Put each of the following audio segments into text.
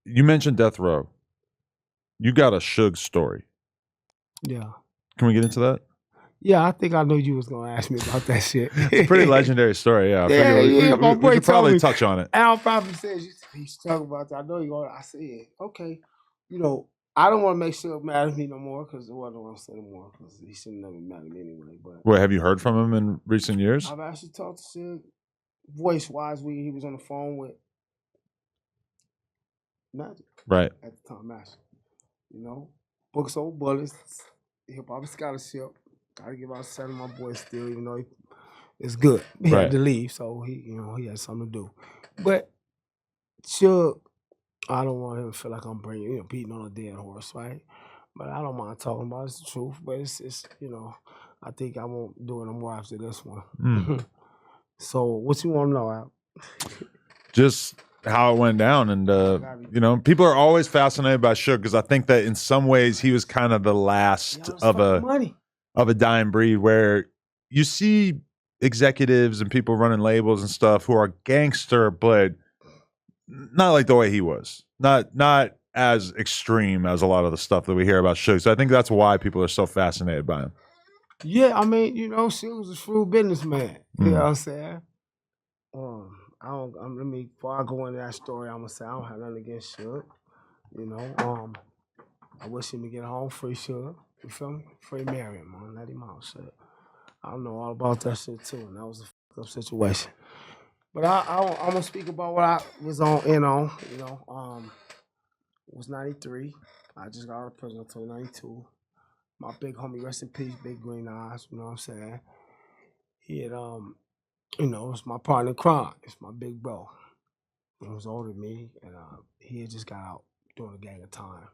you mentioned Death Row. You got a Suge story. Yeah. Can we get into that? Yeah, I think I knew you was gonna ask me about that shit. It's a pretty legendary story. Yeah, I Yeah, figured my we boy should probably told me. touch on it. Al probably says he's talking about that. I know you going. I said, okay, you know, I don't want to make Suge mad at me no more because I don't want to say no more because he shouldn't never mad at me anyway. But Wait, have you heard from him in recent years? I've actually talked to Suge voice wise. He was on the phone with Magic, right? At the time, Magic. You know, books old bullets, hip hop scholarship. Gotta give out set to my boy still, even though it's good. He had to leave, so he had something to do. But Suge, I don't want him to feel like I'm beating on a dead horse, right? But I don't mind talking about it. It's the truth. But it's I think I won't do it no more after this one. So what you want to know, Al? Just how it went down, and people are always fascinated by Suge because I think that in some ways he was kind of the last of a dying breed where you see executives and people running labels and stuff who are gangster, but not like the way he was. Not as extreme as a lot of the stuff that we hear about Suge. So I think that's why people are so fascinated by him. Yeah, I mean, Suge was a shrewd businessman. You know what I'm saying? Before I go into that story, I'm gonna say I don't have nothing against Suge. I wish him to get home free Suge. You feel me? Free Marion, man. Let him out, shit. I know all about that shit too, and that was a fucked up situation. But I'm gonna speak about what I was in on. It was 93. I just got out of prison until 92. My big homie, rest in peace, Big Green Eyes. You know what I'm saying? He had it's my partner in crime. It's my big bro. He was older than me, and he had just got out doing a gang of time.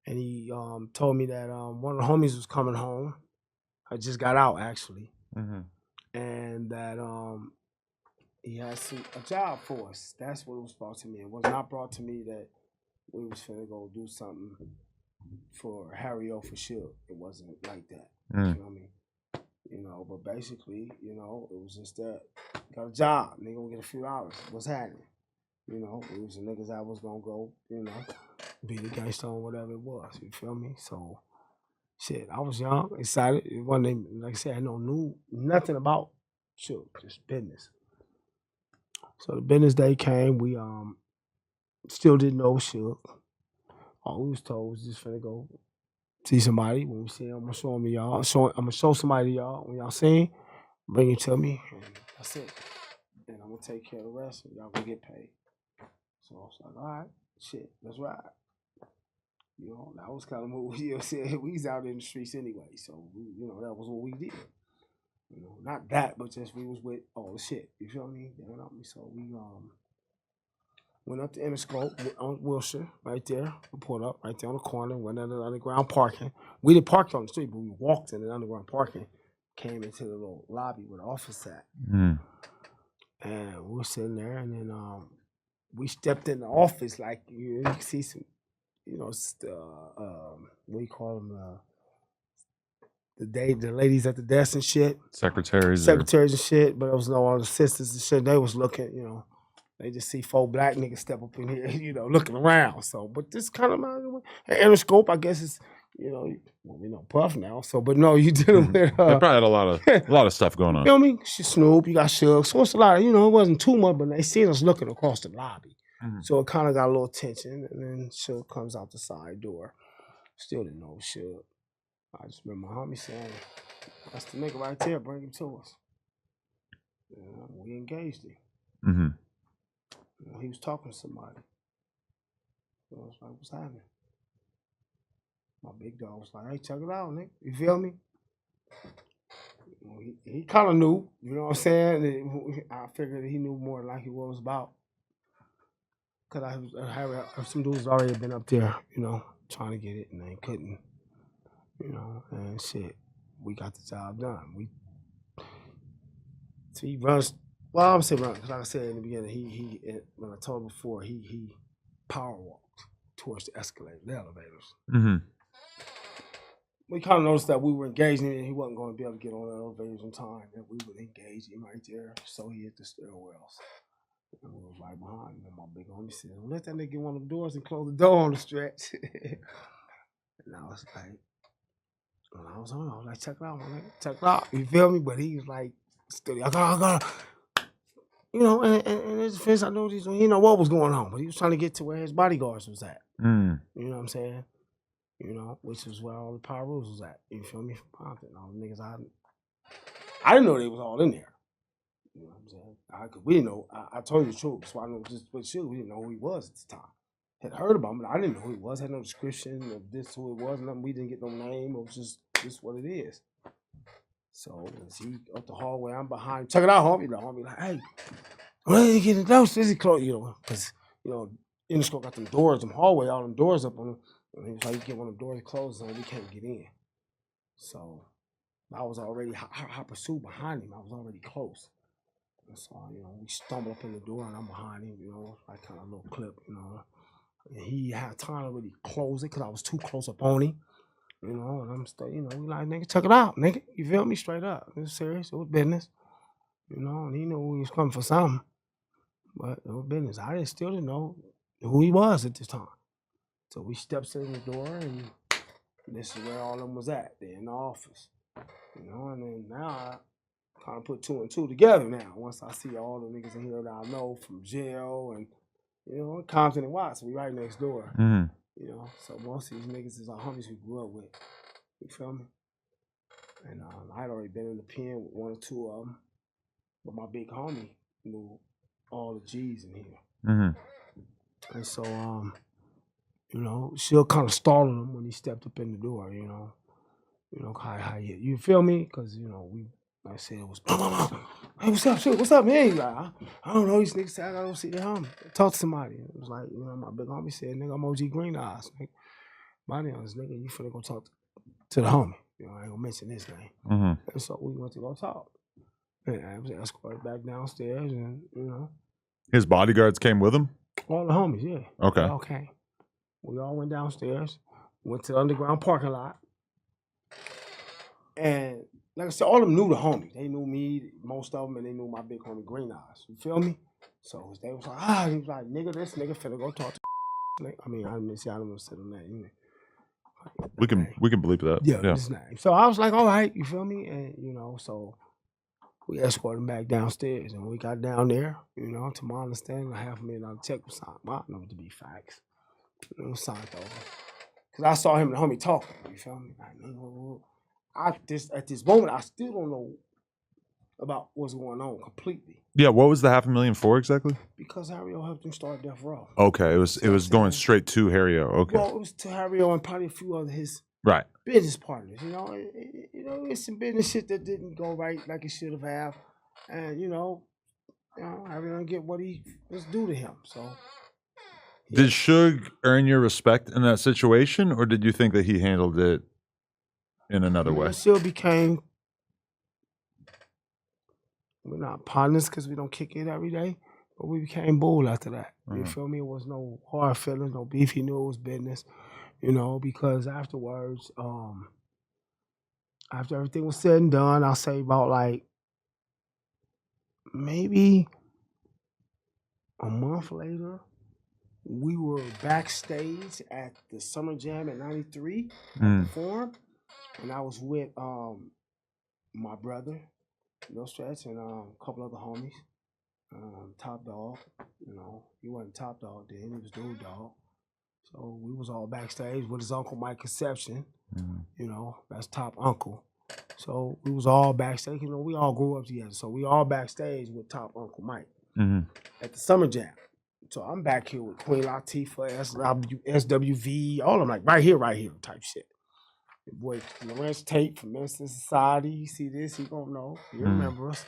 And he told me that one of the homies was coming home. I just got out actually, and that he had a job for us. That's what it was brought to me. It was not brought to me that we was finna go do something for Harry O for sure. It wasn't like that. You feel me? But basically, it was just that got a job. Nigga gonna get a few dollars. What's happening? It was the niggas I was gonna go, be the gangster or whatever it was. You feel me? So shit, I was young, excited. It wasn't like I said, I knew nothing about shit, just business. So the business day came, we still didn't know shit. All we was told was just finna go see somebody. When we see him, I'm gonna show him to y'all. I'm gonna show somebody to y'all. When y'all see him, bring it to me, and that's it. And I'm gonna take care of the rest, and y'all gonna get paid. So I was like, all right, shit, let's ride. That was kind of what we said. We was out in the streets anyway, so that was what we did. Not that, but just we was with all the shit. You feel me? So we went up to Interscope on Wilshire, right there. We pulled up right there on the corner, went under the underground parking. We didn't park on the street, but we walked in the underground parking, came into the little lobby where the office at. And we were sitting there, and then we stepped in the office like you can see some, what do you call them? The ladies at the desk and shit. Secretaries and shit, but there was no other assistants and shit. They was looking, they just see 4 black niggas step up in here, looking around. So, but this kind of Interscope, I guess it's, we know Puff now. So, but no, you dealing with. They probably had a lot of stuff going on. You feel me? Snoop, you got Suge. So it's a lot. It wasn't too much, but they seen us looking across the lobby. So it kind of got a little tension, and then Suge comes out the side door. Still didn't know Suge. I just remember my homie saying, "That's the nigga right there. Bring him to us." We engaged him. He was talking to somebody. So I was like, "What's happening?" My big dog was like, "Hey, check it out, nigga. You feel me?" He kind of knew. You know what I'm saying? I figured he knew more than like what it was about. Cause some dudes already been up there, trying to get it, and they couldn't. And shit, we got the job done. So he runs. Well, I'm saying run, because like I said in the beginning, he when I told him before, he power walked towards the escalator, the elevators. We kind of noticed that we were engaging him, and he wasn't going to be able to get on the elevators in time, and we would engage him right there, so he hit the stairwells. And we was right behind him. And my big homie said, "Well, let that nigga get one of the doors and close the door on the stretch." And I was like, when I was on, I was like, check it out, my nigga. Check it out. You feel me? But he was like, still, I gotta. You know, and his defense, I know he didn't know what was going on, but he was trying to get to where his bodyguards was at. You know what I'm saying? You know, which is where all the power rules was at. You feel me? From Compton, all the niggas I didn't know they was all in there. You know what I'm saying? Cause we didn't know. I told you the truth, so I know just with Suge, we didn't know who he was at the time. Had heard about him, but I didn't know who he was. Had no description of this who it was. Nothing. We didn't get no name. It was just what it is. So as he up the hallway, I'm behind. Check it out, homie. The homie like, hey, when did he get the door? Is he close? You know, because Interscope got them doors, them hallway, all them doors up on them. And he was like, you get one of the doors closed, and we can't get in. So I was already, I pursued behind him. I was already close. And so, we stumbled up in the door, and I'm behind him, like kind of a little clip, And he had time to really close it because I was too close up on him, and I'm still, we like, nigga, check it out, nigga. You feel me? Straight up. It was serious. It was business, and he knew we was coming for something, but it was business. I still didn't know who he was at this time. So we steps in the door, and this is where all of them was at. They're in the office, and then now I kind of put two and two together now. Once I see all the niggas in here that I know from jail and, Compton and Watts, we right next door. So most of these niggas is our homies we grew up with. You feel me? And I had already been in the pen with one or two of them, but my big homie knew all the G's in here. And so, she'll kind of startle him when he stepped up in the door, how you feel me? Because, like I said, it was, hey, what's up, shit? What's up, man? He's like, I don't know. These niggas said I gotta go see their homie. Talk to somebody. It was like, my big homie said, nigga, I'm OG Green Eyes. Nigga. My name is nigga, you finna go talk to the homie. I ain't gonna mention his name. And so we went to go talk. And I was escorted back downstairs and, His bodyguards came with him? All the homies, yeah. Okay. They all came. We all went downstairs, went to the underground parking lot. And like I said, all of them knew the homie. They knew me, most of them, and they knew my big homie Green Eyes. You feel me? So they was like, he was like, nigga, this nigga finna go talk to I mean, I didn't see, I don't know say the name. We can bleep that. Yeah, his name. So I was like, all right, you feel me? And, so we escorted him back downstairs. And when we got down there, to my understanding, $500,000 check was signed. I don't know it to be facts. It was signed over. Because I saw him and the homie talking. You feel me? Like, at this moment, I still don't know about what's going on completely. Yeah, what was the $500,000 for exactly? Because Harry-O helped him start Death Row. Okay, it was going straight to Harry-O. Okay. Well, it was to Harry-O and probably a few other his business partners. It's some business shit that didn't go right like it should have. And Harry-O get what he was due to him. So. Did Suge earn your respect in that situation, or did you think that he handled it in another way? It still became, we're not partners because we don't kick it every day, but we became bull after that. You feel me? It was no hard feelings, no beef. He knew it was business, because afterwards, after everything was said and done, I'll say about like maybe a month later, we were backstage at the Summer Jam at 93 at the Forum, and I was with my brother, No Stretch, and a couple other homies. Top Dog, he wasn't Top Dog then, he was Dude Dog. So we was all backstage with his uncle Mike Conception, that's Top Uncle. So we was all backstage, we all grew up together. So we all backstage with Top Uncle Mike at the Summer Jam. So I'm back here with Queen Latifah, SWV, all of them, like right here type shit. Your boy Lawrence Tate from Minister Society, he see this, he gonna know, he remember us.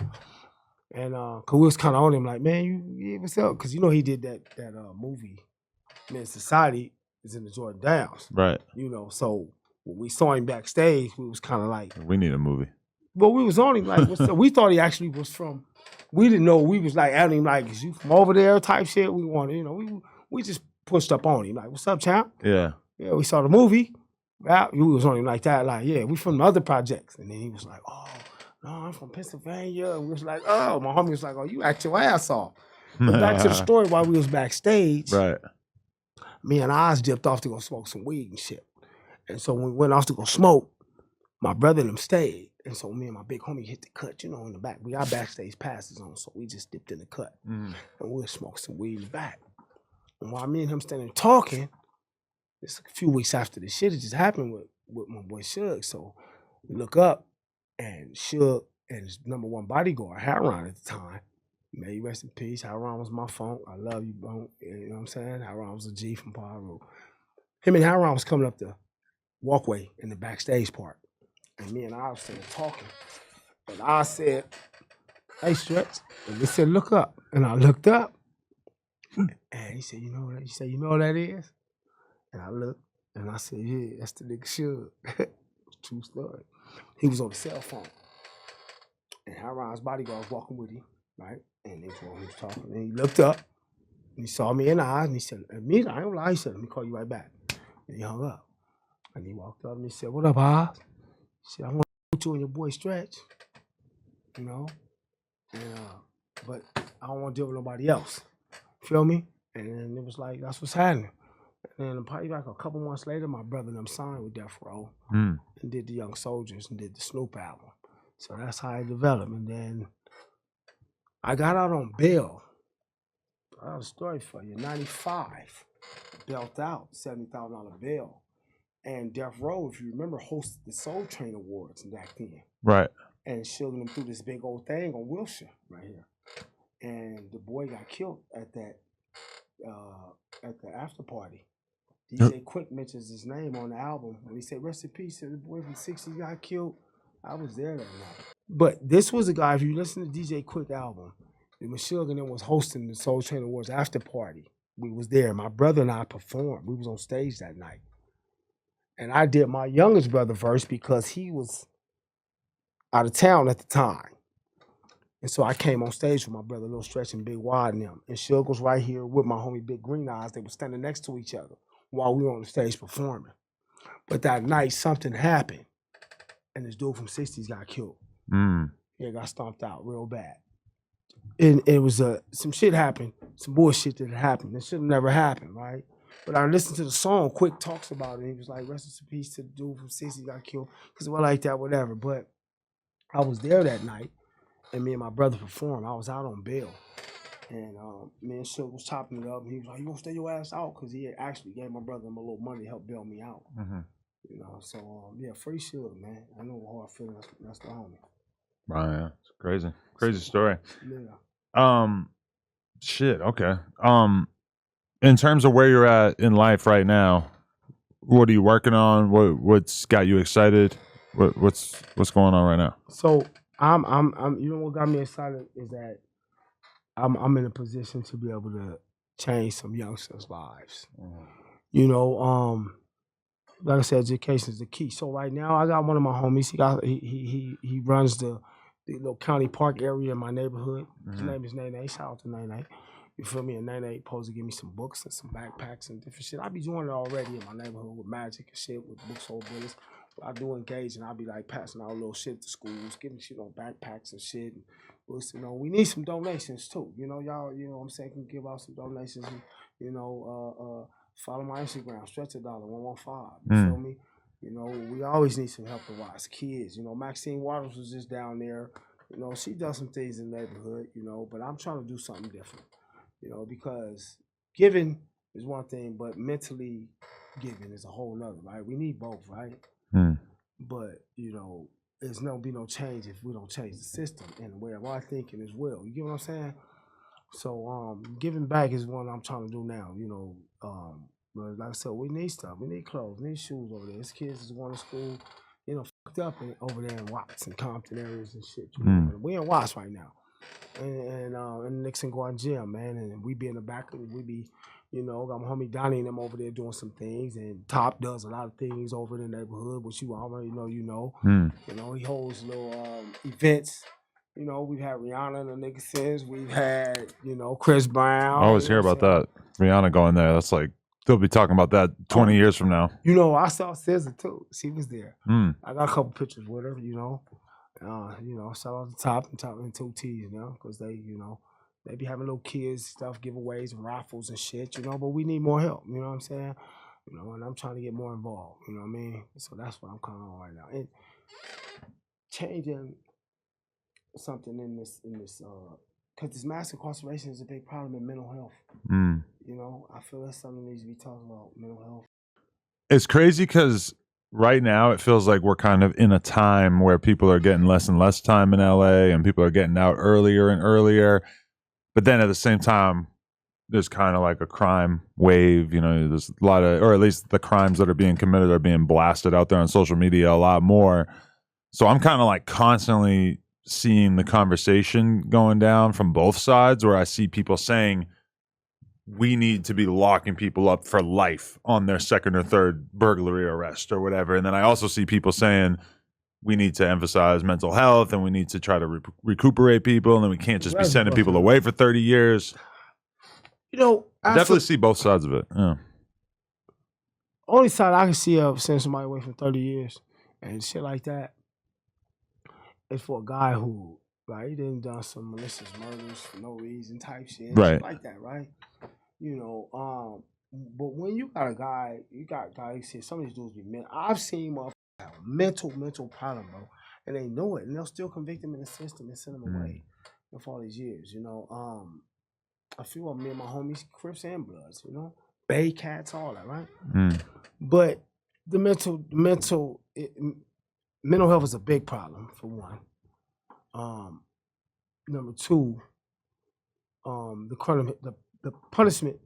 And cause we was kind of on him like, man, you what's up? Cause he did that movie, Minister Society, is in the Jordan Downs. Right. So when we saw him backstage, we was kind of like, we need a movie. But we was on him like, what's up? We thought he actually was from. We didn't know. We was like at him like, is you from over there type shit? We wanted, we just pushed up on him like, what's up, champ? Yeah. Yeah, we saw the movie. We was on him like that, like, yeah, we from the other projects. And then he was like, oh, no, I'm from Pennsylvania. And we was like, oh, my homie was like, oh, you act your ass off. But back to the story, while we was backstage, Right. me and Oz dipped off to go smoke some weed and shit. And so when we went off to go smoke, my brother and them stayed. And so me and my big homie hit the cut, you know, in the back. We got backstage passes on, so we just dipped in the cut. And we'll smoke some weed in the back. And while me and him standing talking, it's a few weeks after this shit, it just happened with my boy Suge. So we look up, and Suge and his #1 bodyguard, Haron at the time, may you rest in peace. Haron was my phone. I love you, bro. You know what I'm saying? Haron was a G from Paru. Him and Haron was coming up the walkway in the backstage part. And me and I was sitting talking. And I said, hey, Stretch. And they said, look up. And I looked up. And he said, you know what? He said, you know what that is? And I looked, and I said, yeah, that's the nigga Suge. True story. He was on the cell phone. And Haron's bodyguard was walking with him, right? And that's when he was talking. And he looked up, and he saw me in the eyes, and he said, me, I don't lie. He said, let me call you right back. And he hung up. And he walked up, and he said, what up, Oz? He said, I want to put you and your boy Stretch, you know? And, but I don't want to deal with nobody else. Feel me? And it was like, that's what's happening. And then probably like a couple months later, my brother and them signed with Death Row and did the Young Soldiers and did the Snoop album. So that's how it developed. And then I got out on bail. I have a story for you. 95, bailed out, $70,000 bail. And Death Row, if you remember, hosted the Soul Train Awards back then. Right. And shielding them through this big old thing on Wilshire right here. And the boy got killed at the after party. DJ Quick mentions his name on the album. When he said, rest in peace, the boy from 60 got killed. I was there that night. But this was a guy, if you listen to DJ Quick album, when Suge and them was hosting the Soul Train Awards after party, we was there. My brother and I performed. We was on stage that night. And I did my youngest brother verse because he was out of town at the time. And so I came on stage with my brother, Lil Stretch and Big Wad and them. And Suge was right here with my homie Big Green Eyes. They were standing next to each other while we were on the stage performing. But that night, something happened. And this dude from 60s got killed. He got stomped out real bad. And it was some shit happened, some bullshit that happened. It should have never happened, right? But I listened to the song, Quick talks about it. And he was like, rest in peace to the dude from 60s got killed. Because it was like that, whatever. But I was there that night. And me and my brother performed. I was out on bail. And me and Suge was chopping it up. And he was like, you gonna stay your ass out? Because he had actually gave my brother a little money to help bail me out. You know, so yeah, free Suge, man. I know how I feel. That's the homie. Right, yeah. It's crazy. Crazy story. Yeah. Shit, okay. In terms of where you're at in life right now, what are you working on? What's got you excited? What's going on right now? So I'm you know what got me excited is that I'm in a position to be able to change some youngsters' lives. You know, like I said, education is the key. So right now I got one of my homies. He runs the little county park area in my neighborhood. His name is Nene. Shout out to Nene. You feel me? And Nene supposed to give me some books and some backpacks and different shit. I be doing it already in my neighborhood with magic and shit, with books, whole business. I do engage, and I'll be like passing out little shit to schools, giving shit on backpacks and shit. And books, you know, we need some donations too. You know, y'all, you know what I'm saying, can give out some donations. And, you know, follow my Instagram, Stretch $1 115. You feel me? You know, we always need some help to watch kids. You know, Maxine Waters was just down there. You know, she does some things in the neighborhood, you know, but I'm trying to do something different, you know, because giving is one thing, but mentally giving is a whole nother, right? We need both, right? But, you know, there's be no change if we don't change the system and the way of our thinking as well. You get what I'm saying? So giving back is one I'm trying to do now, you know. But like I said, we need stuff. We need clothes, we need shoes over there. There's kids that's going to school, you know, fucked up over there in Watts and Compton areas and shit. You know? We in Watts right now. And Nixon Guard Gym, man. And we be in the back, we be, you know, got my homie Donnie and them over there doing some things. And Top does a lot of things over in the neighborhood, which you already know, you know. You know, he holds little events. You know, we've had Rihanna and the nigga since. We've had, you know, Chris Brown. I always hear about that. Rihanna going there. That's like, they'll be talking about that 20 years from now. You know, I saw SZA too. She was there. I got a couple pictures with her, you know. You know, shout out to Top and 2 T's, you know, because they, you know, They be having little kids stuff, giveaways and raffles and shit, you know. But we need more help. You know what I'm saying? You know, and I'm trying to get more involved. You know what I mean? So that's what I'm kind of on right now. And changing something in this because this mass incarceration is a big problem in mental health. You know, I feel that's something that needs to be talked about, mental health. It's crazy because right now it feels like we're kind of in a time where people are getting less and less time in LA and people are getting out earlier and earlier. But then at the same time, there's kind of like a crime wave. You know, there's a lot of, or at least the crimes that are being committed are being blasted out there on social media a lot more. So I'm kind of like constantly seeing the conversation going down from both sides, where I see people saying we need to be locking people up for life on their second or third burglary arrest or whatever. And then I also see people saying we need to emphasize mental health and we need to try to recuperate people, and then we can't just be sending people away for 30 years. You know, I definitely see both sides of it. Yeah. Only side I can see of sending somebody away for 30 years and shit like that is for a guy who, like, he done some malicious murders for no reason type shit. Right. Shit like that, right? You know, but when you got a guy, you said some of these dudes be mental. I've seen motherfuckers have a mental problem, bro, and they know it, and they'll still convict them in the system and send them away for all these years, you know. A few of me and my homies, Crips and Bloods, you know, Bay Cats, all that, right? But the mental health is a big problem for one. Number two, the punishment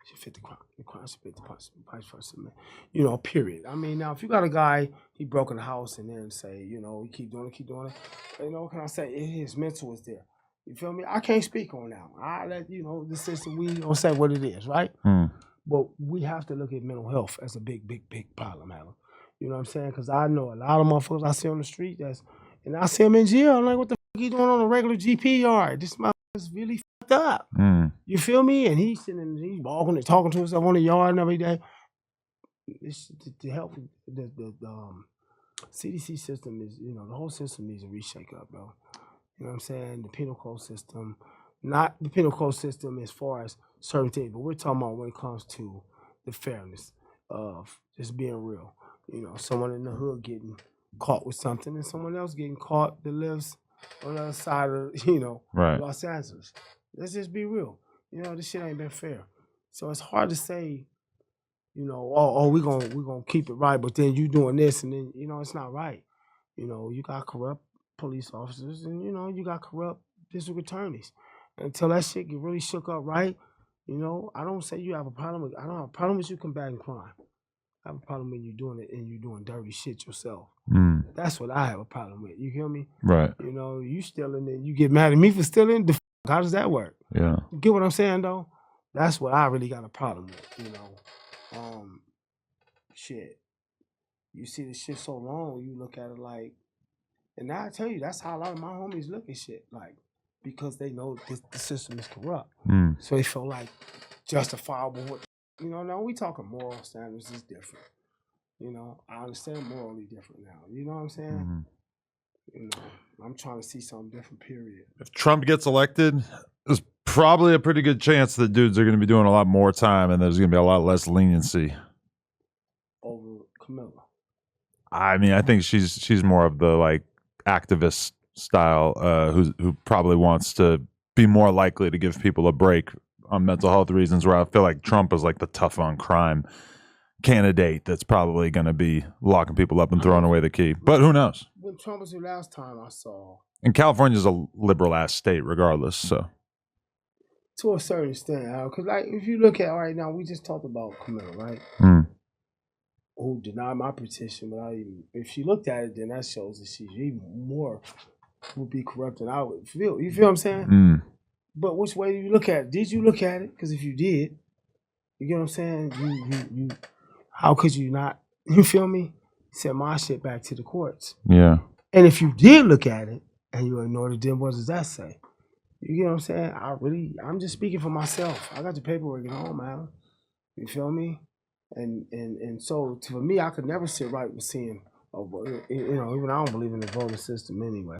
should fit the crime. The crime should fit the punishment. You know, period. I mean, now if you got a guy, he broke in the house and then say, you know, you keep doing it. You know, what can I say? His mental is there. You feel me? I can't speak on that one. I let, you know, the system, we don't say what it is, right? But we have to look at mental health as a big problem, Alan. You know what I'm saying? Because I know a lot of motherfuckers I see on the street and I see them in jail. I'm like, what the fuck he doing on a regular GP yard? This motherfucker's really fucked up. You feel me? And he's walking and talking to himself on the yard and every day. It's to help the CDC system is, you know, the whole system needs a reshake up, bro. You know what I'm saying? The penal code system, not the penal code system as far as certain things, but we're talking about when it comes to the fairness of just being real. You know, someone in the hood getting caught with something and someone else getting caught that lives on the other side of, you know, Los Angeles. Let's just be real. You know, this shit ain't been fair. So it's hard to say, you know, we're gonna keep it right, but then you doing this and then, you know, it's not right. You know, you got corrupt police officers and, you know, you got corrupt district attorneys. Until that shit get really shook up right, you know, I don't say you have a problem with, I don't have a problem with you combating crime. I have a problem when you're doing it and you're doing dirty shit yourself. That's what I have a problem with. You hear me? Right. You know, you stealing it, you get mad at me for stealing, how does that work? Yeah. You get what I'm saying though? That's what I really got a problem with, you know. Shit. You see this shit so long, you look at it like, and now I tell you, that's how a lot of my homies look at shit, like, because they know the system is corrupt. So they feel like justifiable. You know, now we talking moral standards is different. You know, I understand morally different now. You know what I'm saying? You know, I'm trying to see something different, period. If Trump gets elected, there's probably a pretty good chance that dudes are going to be doing a lot more time and there's going to be a lot less leniency. Over Camilla. I mean, I think she's more of the like activist style, who probably wants to be more likely to give people a break on mental health reasons, where I feel like Trump is like the tough on crime candidate that's probably going to be locking people up and throwing away the key. But who knows? When Trump was here last time I saw. And California's a liberal ass state regardless, so. To a certain extent, because like if you look at right now, we just talked about Camilla, right? Who denied my petition without even, if she looked at it, then that shows that she's even more would be corrupt than I would feel. You feel what I'm saying? But which way do you look at it? Did you look at it? Because if you did, you get what I'm saying? You how could you not, you feel me? Send my shit back to the courts. Yeah. And if you did look at it and you ignored it, then what does that say? You get what I'm saying? I'm just speaking for myself. I got the paperwork at home, man. You feel me? And so for me, I could never sit right with seeing, you know, even I don't believe in the voting system anyway.